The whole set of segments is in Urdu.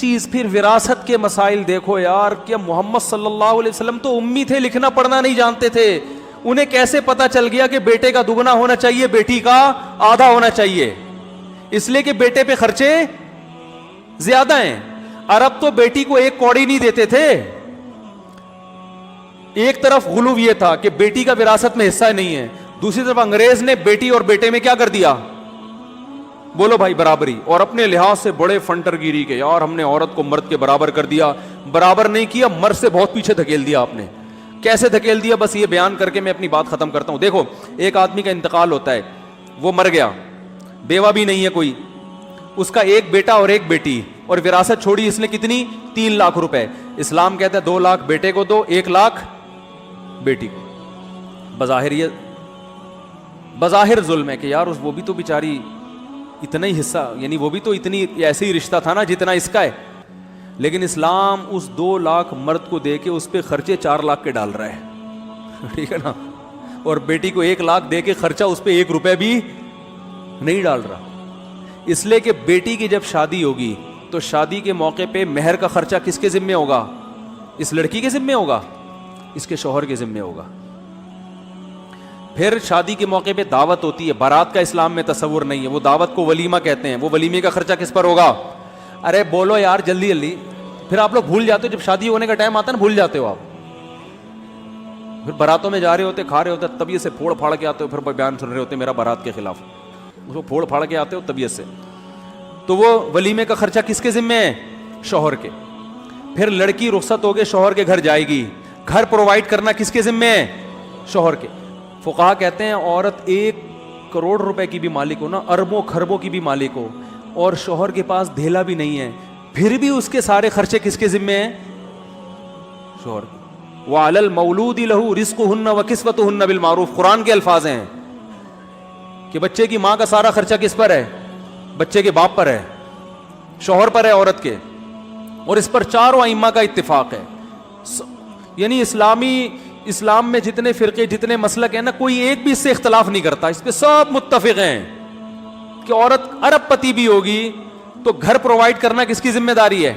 چیز پھر وراثت کے مسائل دیکھو یار، کہ محمد صلی اللہ علیہ وسلم تو امی تھے، لکھنا پڑھنا نہیں جانتے تھے، انہیں کیسے پتا چل گیا کہ بیٹے کا دگنا ہونا چاہیے، بیٹی کا آدھا ہونا چاہیے؟ اس لیے کہ بیٹے پہ خرچے زیادہ ہیں۔ عرب تو بیٹی کو ایک کوڑی نہیں دیتے تھے۔ ایک طرف غلو یہ تھا کہ بیٹی کا وراثت میں حصہ نہیں ہے، دوسری طرف انگریز نے بیٹی اور بیٹے میں کیا کر دیا؟ بولو بھائی، برابری۔ اور اپنے لحاظ سے بڑے فنٹر گیری کے، یار ہم نے عورت کو مرد کے برابر کر دیا۔ برابر نہیں کیا، مرد سے بہت پیچھے دھکیل دیا آپ نے۔ کیسے دھکیل دیا؟ بس یہ بیان کر کے میں اپنی بات ختم کرتا ہوں۔ دیکھو، ایک آدمی کا انتقال ہوتا ہے، وہ مر گیا، بیوہ بھی نہیں ہے کوئی، اس کا ایک بیٹا اور ایک بیٹی، اور وراثت چھوڑی اس نے کتنی؟ 3 لاکھ روپے۔ اسلام کہتا ہے 2 لاکھ بیٹے کو دو، 1 لاکھ بیٹی کو۔ بظاہر ظلم ہے کہ یار وہ بھی تو بیچاری اتنا ہی حصہ، یعنی وہ بھی تو اتنی ایسے ہی رشتہ تھا نا جتنا اس کا ہے، لیکن اسلام اس 2 لاکھ مرد کو دے کے اس پہ خرچے 4 لاکھ کے ڈال رہا ہے، ٹھیک ہے نا، اور بیٹی کو 1 لاکھ دے کے خرچہ اس پہ 1 روپے بھی نہیں ڈال رہا۔ اس لیے کہ بیٹی کی جب شادی ہوگی تو شادی کے موقع پہ مہر کا خرچہ کس کے ذمہ ہوگا؟ اس لڑکی کے ذمہ ہوگا، اس کے شوہر کے ذمہ ہوگا۔ پھر شادی کے موقع پہ دعوت ہوتی ہے، بارات کا اسلام میں تصور نہیں ہے، وہ دعوت کو ولیمہ کہتے ہیں، وہ ولیمے کا خرچہ کس پر ہوگا؟ ارے بولو یار جلدی جلدی، پھر آپ لوگ بھول جاتے ہو، جب شادی ہونے کا ٹائم آتا ہے نا بھول جاتے ہو آپ، پھر باراتوں میں جا رہے ہوتے، کھا رہے ہوتے، طبیعت سے پھوڑ پھاڑ کے آتے ہو، پھر بیان سن رہے ہوتے میرا بارات کے خلاف، اس کو پھوڑ پھاڑ کے آتے ہو طبیعت سے، تو وہ ولیمے کا خرچہ کس کے ذمہ ہے؟ شوہر کے۔ پھر لڑکی رخصت ہو کے شوہر کے گھر جائے گی، گھر پرووائڈ کرنا کس کے ذمہ ہے؟ شوہر کے۔ فقہا کہتے ہیں عورت 1 کروڑ روپے کی بھی مالک ہو نا، اربوں خربوں کی بھی مالک ہو، اور شوہر کے پاس دھیلا بھی نہیں ہے، پھر بھی اس کے سارے خرچے کس کے ذمہ ہیں؟ شوہر کے۔ وَعَلَى الْمَوْلُودِ لَهُ رِزْقُهُنَّ وَكِسْوَتُهُنَّ بِالْمَعْرُوفِ، قرآن کے الفاظ ہیں کہ بچے کی ماں کا سارا خرچہ کس پر ہے؟ بچے کے باپ پر ہے، شوہر پر ہے عورت کے، اور اس پر چاروں ائمہ کا اتفاق ہے۔ یعنی اسلام میں جتنے فرقے جتنے مسلک ہیں نا، کوئی ایک بھی اس سے اختلاف نہیں کرتا، اس پہ سب متفق ہیں کہ عورت ارب پتی بھی ہوگی تو گھر پرووائڈ کرنا کس کی ذمہ داری ہے؟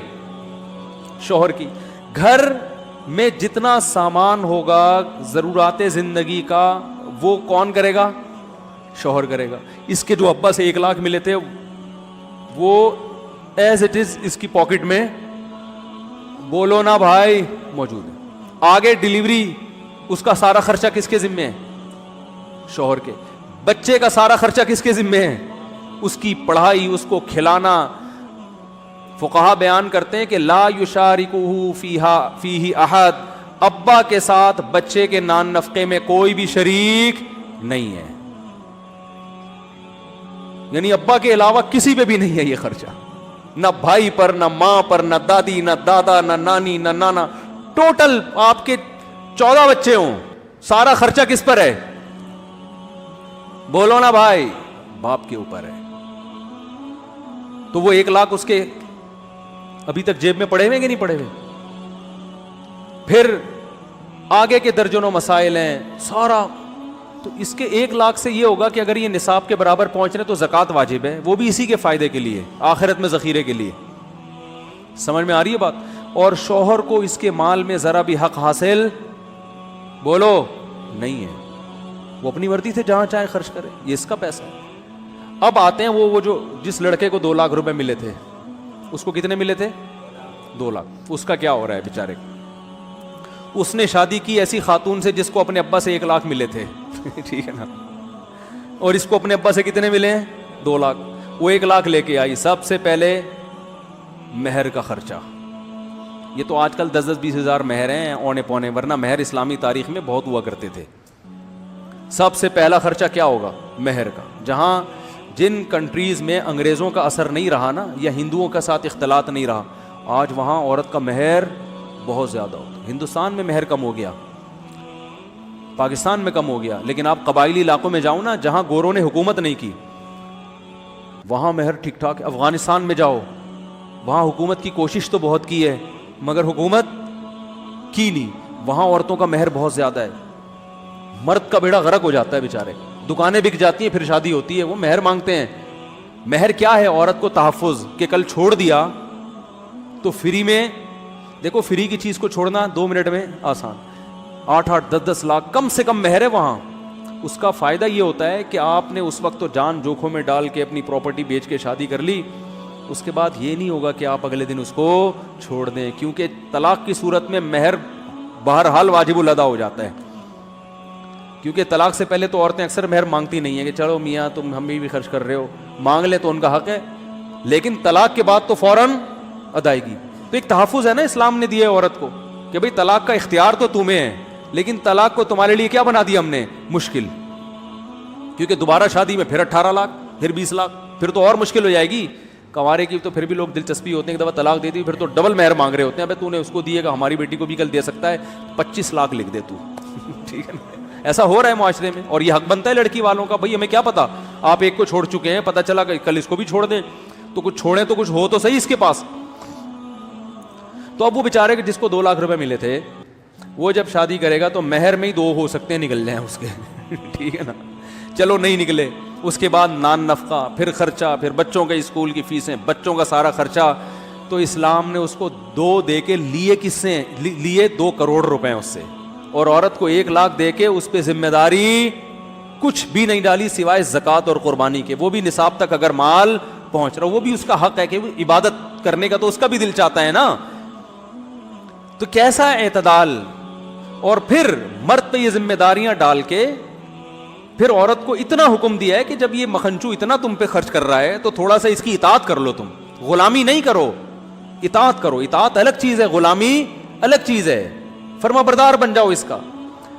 شوہر کی۔ گھر میں جتنا سامان ہوگا ضرورات زندگی کا وہ کون کرے گا؟ شوہر کرے گا۔ اس کے جو ابا سے 1 لاکھ ملے تھے وہ ایز اٹ از اس کی پاکٹ میں، بولو نا بھائی، موجود ہے۔ آگے ڈیلیوری، اس کا سارا خرچہ کس کے ذمہ ہے؟ شوہر کے۔ بچے کا سارا خرچہ کس کے ذمہ ہے؟ اس کی پڑھائی، اس کو کھلانا۔ فقہا بیان کرتے ہیں کہ لا یشارکہ فیہ احد، ابا کے ساتھ بچے کے نان نفقے میں کوئی بھی شریک نہیں ہے، یعنی ابا کے علاوہ کسی پہ بھی نہیں ہے یہ خرچہ، نہ بھائی پر، نہ ماں پر، نہ دادی، نہ دادا، نہ نانی، نہ نانا۔ ٹوٹل آپ کے 14 بچے ہوں، سارا خرچہ کس پر ہے؟ بولو نا بھائی، باپ کے اوپر ہے۔ تو وہ 1 لاکھ اس کے ابھی تک جیب میں پڑے ہوئے کہ نہیں پڑے ہوئے؟ پھر آگے کے درجنوں مسائل ہیں سارا۔ تو اس کے 1 لاکھ سے یہ ہوگا کہ اگر یہ نصاب کے برابر پہنچ رہے تو زکوٰۃ واجب ہے، وہ بھی اسی کے فائدے کے لیے، آخرت میں ذخیرے کے لیے۔ سمجھ میں آ رہی ہے بات؟ اور شوہر کو اس کے مال میں ذرا بھی حق حاصل بولو نہیں ہے، وہ اپنی مرضی سے جہاں چاہے خرچ کرے، یہ اس کا پیسہ ہے۔ اب آتے ہیں وہ جو جس لڑکے کو 2 لاکھ روپے ملے تھے، اس کو کتنے ملے تھے؟ 2 لاکھ۔ اس کا کیا ہو رہا ہے بیچارے کو؟ اس نے شادی کی ایسی خاتون سے جس کو اپنے ابا سے 1 لاکھ ملے تھے، ٹھیک ہے نا، اور اس کو اپنے ابا سے کتنے ملے ہیں؟ 2 لاکھ۔ وہ 1 لاکھ لے کے آئی، سب سے پہلے مہر کا خرچہ۔ یہ تو آج کل 10-20 ہزار مہر ہیں اونے پونے، ورنہ مہر اسلامی تاریخ میں بہت ہوا کرتے تھے۔ سب سے پہلا خرچہ کیا ہوگا؟ مہر کا۔ جہاں جن کنٹریز میں انگریزوں کا اثر نہیں رہا نا، یا ہندوؤں کا ساتھ اختلاط نہیں رہا، آج وہاں عورت کا مہر بہت زیادہ ہوتا ہے۔ ہندوستان میں مہر کم ہو گیا، پاکستان میں کم ہو گیا، لیکن آپ قبائلی علاقوں میں جاؤ نا جہاں گوروں نے حکومت نہیں کی، وہاں مہر ٹھیک ٹھاک۔ افغانستان میں جاؤ، وہاں حکومت کی کوشش تو بہت کی ہے مگر حکومت کی نہیں، وہاں عورتوں کا مہر بہت زیادہ ہے، مرد کا بیڑا غرق ہو جاتا ہے بیچارے، دکانیں بک جاتی ہیں، پھر شادی ہوتی ہے وہ مہر مانگتے ہیں۔ مہر کیا ہے؟ عورت کو تحفظ، کہ کل چھوڑ دیا تو فری میں دیکھو, فری کی چیز کو چھوڑنا 2 منٹ میں آسان, 8-8 10-10 لاکھ کم سے کم مہر ہے وہاں. اس کا فائدہ یہ ہوتا ہے کہ آپ نے اس وقت تو جان جوکھوں میں ڈال کے اپنی پراپرٹی بیچ کے شادی کر لی, اس کے بعد یہ نہیں ہوگا کہ آپ اگلے دن اس کو چھوڑ دیں, کیونکہ طلاق کی صورت میں مہر بہرحال واجب الادا ہو جاتا ہے. کیونکہ طلاق سے پہلے تو عورتیں اکثر مہر مانگتی نہیں ہیں کہ چلو میاں تم ہم بھی خرچ کر رہے ہو, مانگ لیں تو ان کا حق ہے, لیکن طلاق کے بعد تو فوراً ادائیگی. تو ایک تحفظ ہے نا اسلام نے دیا ہے عورت کو کہ بھئی طلاق کا اختیار تو تمہیں ہے, لیکن طلاق کو تمہارے لیے کیا بنا دیا ہم نے, مشکل. کیونکہ دوبارہ شادی میں پھر 18 لاکھ, پھر 20 لاکھ, پھر تو اور مشکل ہو جائے گی. کنوارے کی تو پھر بھی لوگ دلچسپی ہوتے ہیں, ایک دفعہ طلاق دے دی پھر تو ڈبل مہر مانگ رہے ہوتے ہیں. ابے تو نے اس کو دیے گا, ہماری بیٹی کو بھی کل دے سکتا ہے, 25 لاکھ لکھ دے تو. ٹھیک ہے نا, ایسا ہو رہا ہے معاشرے میں, اور یہ حق بنتا ہے لڑکی والوں کا. بھائی ہمیں کیا پتا, آپ ایک کو چھوڑ چکے ہیں, پتہ چلا کہ کل اس کو بھی چھوڑ دیں, تو کچھ چھوڑیں تو کچھ ہو تو صحیح اس کے پاس. تو اب وہ بیچارے جس کو 2 لاکھ روپے ملے تھے, وہ جب شادی کرے گا تو مہر میں ہی 2 ہو سکتے ہیں نکل جائیں اس کے. ٹھیک ہے نا, چلو نہیں نکلے, اس کے بعد نان نفقہ, پھر خرچہ, پھر بچوں کے اسکول کی فیسیں, بچوں کا سارا خرچہ. تو اسلام نے اس کو 2 دے کے لیے کس سے, لیے 2 کروڑ روپے اس سے, اور عورت کو 1 لاکھ دے کے اس پہ ذمہ داری کچھ بھی نہیں ڈالی سوائے زکوٰۃ اور قربانی کے. وہ بھی نصاب تک اگر مال پہنچ رہا, وہ بھی اس کا حق ہے کہ وہ عبادت کرنے کا تو اس کا بھی دل چاہتا ہے نا. تو کیسا اعتدال. اور پھر مرد پہ یہ ذمہ داریاں ڈال کے پھر عورت کو اتنا حکم دیا ہے کہ جب یہ مکھنچو اتنا تم پہ خرچ کر رہا ہے تو تھوڑا سا اس کی اطاعت کر لو, تم غلامی نہیں کرو, اطاعت کرو. اطاعت الگ چیز ہے, غلامی الگ چیز ہے. فرما بردار بن جاؤ اس کا.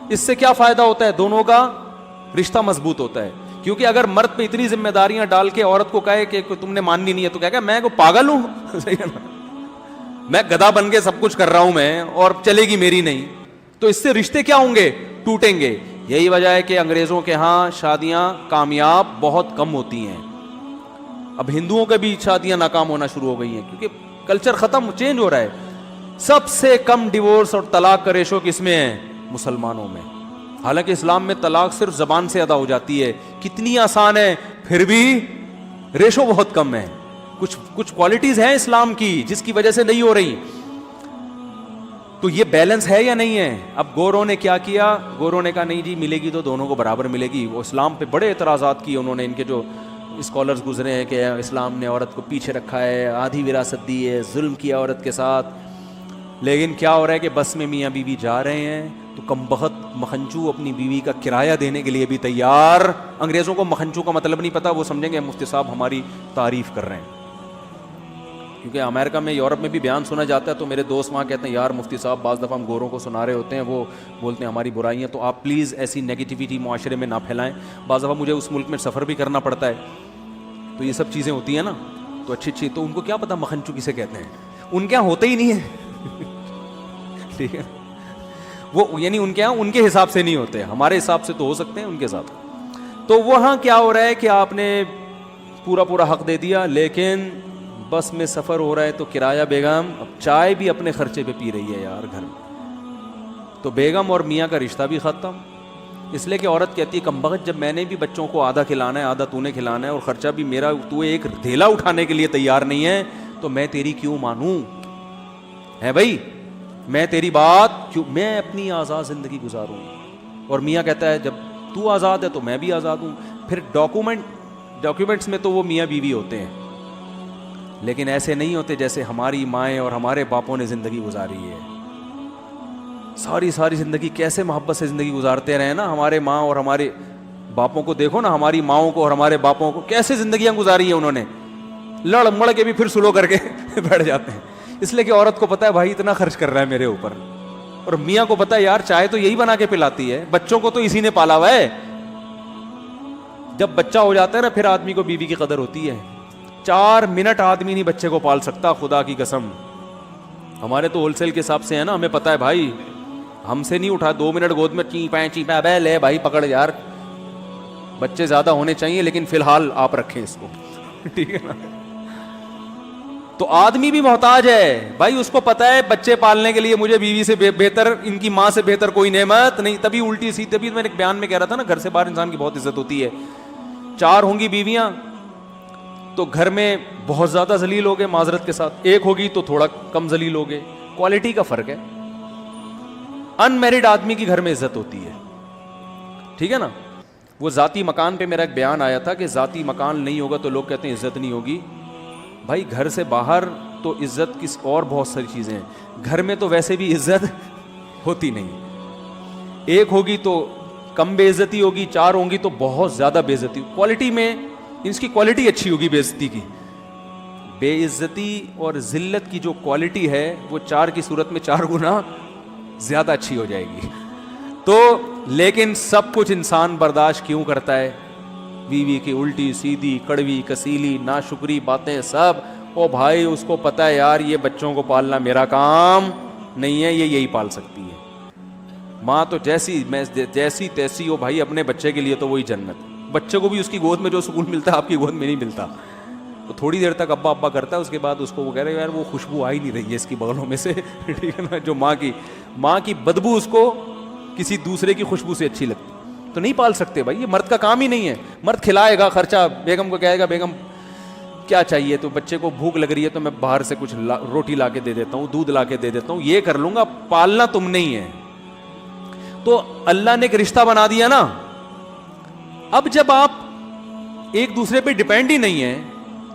اس سے کیا فائدہ ہوتا ہے, دونوں کا رشتہ مضبوط ہوتا ہے. کیونکہ اگر مرد پہ اتنی ذمہ داریاں ڈال کے عورت کو کہے کہ تم نے ماننی نہیں ہے, تو کیا کہ میں کو پاگل ہوں, میں گدھا بن کے سب کچھ کر رہا ہوں میں, اور چلے گی میری نہیں. تو اس سے رشتے کیا ہوں گے, ٹوٹیں گے. یہی وجہ ہے کہ انگریزوں کے ہاں شادیاں کامیاب بہت کم ہوتی ہیں. اب ہندوؤں کے بھی شادیاں ناکام ہونا شروع ہو گئی ہیں, کیونکہ کلچر ختم, چینج ہو رہا ہے. سب سے کم ڈیورس اور طلاق کا ریشو کس میں ہے, مسلمانوں میں. حالانکہ اسلام میں طلاق صرف زبان سے ادا ہو جاتی ہے, کتنی آسان ہے, پھر بھی ریشو بہت کم ہے. کچھ کوالٹیز ہیں اسلام کی جس کی وجہ سے نہیں ہو رہی. تو یہ بیلنس ہے یا نہیں ہے. اب گوروں نے کیا کیا, گوروں نے کہا نہیں جی ملے گی تو دونوں کو برابر ملے گی. وہ اسلام پہ بڑے اعتراضات کیے انہوں نے. ان کے جو اسکالرز گزرے ہیں کہ اسلام نے عورت کو پیچھے رکھا ہے, آدھی وراثت دی ہے, ظلم کیا عورت کے ساتھ. لیکن کیا ہو رہا ہے کہ بس میں میاں بیوی جا رہے ہیں تو کم بخت مکھنچو اپنی بیوی کا کرایہ دینے کے لیے بھی تیار. انگریزوں کو مکھنچو کا مطلب نہیں پتا, وہ سمجھیں گے مفتی صاحب ہماری تعریف کر رہے ہیں. کیونکہ امریکہ میں, یورپ میں بھی بیان سنا جاتا ہے, تو میرے دوست وہاں کہتے ہیں یار مفتی صاحب بعض دفعہ ہم گوروں کو سنا رہے ہوتے ہیں, وہ بولتے ہیں ہماری برائیاں, تو آپ پلیز ایسی نیگیٹیوٹی معاشرے میں نہ پھیلائیں. بعض دفعہ مجھے اس ملک میں سفر بھی کرنا پڑتا ہے, تو یہ سب چیزیں ہوتی ہیں نا, تو اچھی تو ان کو کیا پتا مکھنچو کسے کہتے ہیں. ان کے یہاں ہوتے ہی نہیں ہے. ٹھیک ہے, وہ یعنی ان کے یہاں ان کے حساب سے نہیں ہوتے, ہمارے حساب سے تو ہو سکتے ہیں, ان کے ساتھ. تو وہاں کیا ہو رہا ہے کہ آپ نے پورا حق دے دیا, لیکن بس میں سفر ہو رہا ہے تو کرایہ بیگم اب چائے بھی اپنے خرچے پہ پی رہی ہے یار گھر میں. تو بیگم اور میاں کا رشتہ بھی ختم. اس لیے کہ عورت کہتی ہے کمبخت, جب میں نے بھی بچوں کو آدھا کھلانا ہے, آدھا تو نے کھلانا ہے, اور خرچہ بھی میرا, تو ایک دھیلا اٹھانے کے لیے تیار نہیں ہے, تو میں تیری کیوں مانوں ہے بھائی, میں تیری بات کیوں, میں اپنی آزاد زندگی گزاروں. اور میاں کہتا ہے جب تو آزاد ہے تو میں بھی آزاد ہوں. پھر ڈاکیومنٹس میں تو وہ میاں بیوی ہوتے ہیں, لیکن ایسے نہیں ہوتے جیسے ہماری مائیں اور ہمارے باپوں نے زندگی گزاری ہے. ساری زندگی کیسے محبت سے زندگی گزارتے رہے نا. ہمارے ماں اور ہمارے باپوں کو دیکھو نا, ہماری ماؤں کو اور ہمارے باپوں کو کیسے زندگیاں گزاری ہیں انہوں نے, لڑ مڑ کے بھی پھر سلو کر کے بیٹھ جاتے ہیں. اس لیے کہ عورت کو پتا ہے بھائی اتنا خرچ کر رہا ہے میرے اوپر, اور میاں کو پتا ہے یار چائے تو یہی بنا کے پلاتی ہے, بچوں کو تو اسی نے پالا ہوا ہے. جب بچہ ہو جاتا ہے نا پھر آدمی کو بیوی کی قدر ہوتی ہے. 4 منٹ آدمی نہیں بچے کو پال سکتا, خدا کی قسم. ہمارے تو ہول سیل کے حساب سے ہے نا, ہمیں پتا ہے بھائی, ہم سے نہیں اٹھا 2 منٹ گود میں چیپا بے لے بھائی پکڑ یار. بچے زیادہ ہونے چاہیے لیکن فی الحال آپ رکھیں اس کو, ٹھیک ہے نا. تو آدمی بھی محتاج ہے بھائی, اس کو پتا ہے بچے پالنے کے لیے مجھے بیوی سے بہتر, ان کی ماں سے بہتر کوئی نعمت نہیں. تبھی الٹی سی, تبھی میں نے ایک بیان میں کہہ رہا تھا نا, گھر سے باہر انسان کی بہت عزت ہوتی ہے. 4 ہوں گی بیویاں, تو گھر میں بہت زیادہ ذلیل ہو گئے معذرت کے ساتھ, ایک ہوگی تو تھوڑا کم ذلیل ہو گئے, کوالٹی کا فرق ہے. ان میرڈ آدمی کی گھر میں عزت ہوتی ہے, ٹھیک ہے نا. وہ ذاتی مکان پہ میرا ایک بیان آیا تھا کہ ذاتی مکان نہیں ہوگا تو لوگ کہتے ہیں عزت نہیں ہوگی. بھائی گھر سے باہر تو عزت کس اور بہت ساری چیزیں ہیں, گھر میں تو ویسے بھی عزت ہوتی نہیں. ایک ہوگی تو کم بے عزتی ہوگی, چار ہوں گی تو بہت زیادہ بے عزتی. کوالٹی میں اس کی کوالٹی اچھی ہوگی بے عزتی کی. بے عزتی اور ذلت کی جو کوالٹی ہے وہ چار کی صورت میں 4 گنا زیادہ اچھی ہو جائے گی. تو لیکن سب کچھ انسان برداشت کیوں کرتا ہے؟ بیوی کی الٹی سیدھی کڑوی کسیلی ناشکری باتیں سب, او بھائی اس کو پتہ ہے یار یہ بچوں کو پالنا میرا کام نہیں ہے, یہ یہی پال سکتی ہے. ماں تو جیسی تیسی ہو بھائی, اپنے بچے کے لیے تو وہی جنت. بچے کو بھی اس کی گود میں جو سکون ملتا ہے آپ کی گود میں نہیں ملتا. تو تھوڑی دیر تک ابا ابا کرتا ہے, اس کے بعد اس کو وہ کہہ رہے یار وہ خوشبو آ ہی نہیں رہی ہے اس کی بغلوں میں سے, ٹھیک ہے نا, جو ماں کی بدبو اس کو کسی دوسرے کی خوشبو سے اچھی لگتی. تو نہیں پال سکتے بھائی, یہ مرد کا کام ہی نہیں ہے. مرد کھلائے گا, خرچہ بیگم کو کہے گا بیگم کیا چاہیے, تو بچے کو بھوک لگ رہی ہے تو میں باہر سے کچھ روٹی لا کے دے دیتا ہوں, دودھ لا کے دے دیتا ہوں, یہ کر لوں گا. پالنا تم نہیں ہے. تو اللہ نے ایک رشتہ بنا دیا نا. اب جب آپ ایک دوسرے پہ ڈیپینڈ ہی نہیں ہے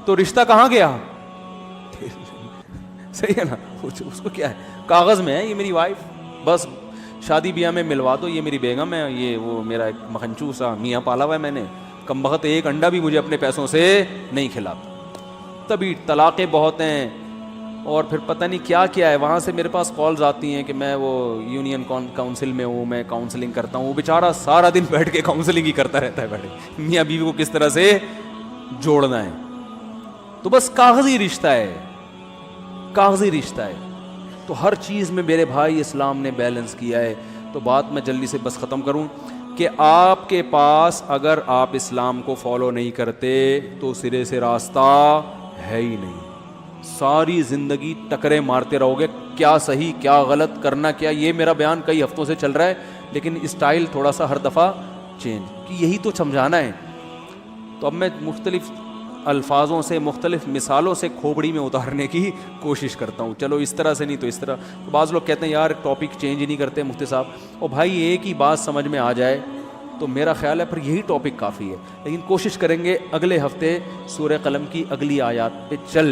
تو رشتہ کہاں گیا؟ صحیح ہے نا. اس کو کیا ہے, کاغذ میں ہے یہ میری وائف, بس شادی بیاہ میں ملوا دو, یہ میری بیگم ہے, یہ وہ میرا ایک مکھنچو سا میاں پالا ہوا ہے میں نے, کم بخت ایک انڈا بھی مجھے اپنے پیسوں سے نہیں کھلاتا. تبھی طلاقیں بہت ہیں, اور پھر پتہ نہیں کیا کیا ہے. وہاں سے میرے پاس کالز آتی ہیں کہ میں وہ یونین کاؤنسل میں ہوں, میں کاؤنسلنگ کرتا ہوں. وہ بیچارہ سارا دن بیٹھ کے کاؤنسلنگ ہی کرتا رہتا ہے, بیٹھے میاں بیوی کو کس طرح سے جوڑنا ہے. تو بس کاغذی رشتہ ہے, کاغذی رشتہ ہے. تو ہر چیز میں میرے بھائی اسلام نے بیلنس کیا ہے. تو بات میں جلدی سے بس ختم کروں کہ آپ کے پاس اگر آپ اسلام کو فالو نہیں کرتے تو سرے سے راستہ ہے ہی نہیں. ساری زندگی ٹکرے مارتے رہو گے, کیا صحیح کیا غلط کرنا کیا. یہ میرا بیان کئی ہفتوں سے چل رہا ہے لیکن اسٹائل تھوڑا سا ہر دفعہ چینج, کہ یہی تو سمجھانا ہے. تو اب میں مختلف الفاظوں سے مختلف مثالوں سے کھوپڑی میں اتارنے کی کوشش کرتا ہوں. چلو اس طرح سے نہیں تو اس طرح. تو بعض لوگ کہتے ہیں یار ٹاپک چینج ہی نہیں کرتے مفتی صاحب. اور بھائی ایک ہی بات سمجھ میں آ جائے تو میرا خیال ہے پھر یہی ٹاپک کافی ہے. لیکن کوشش کریں گے اگلے ہفتے سورہ قلم کی اگلی آیات پہ چل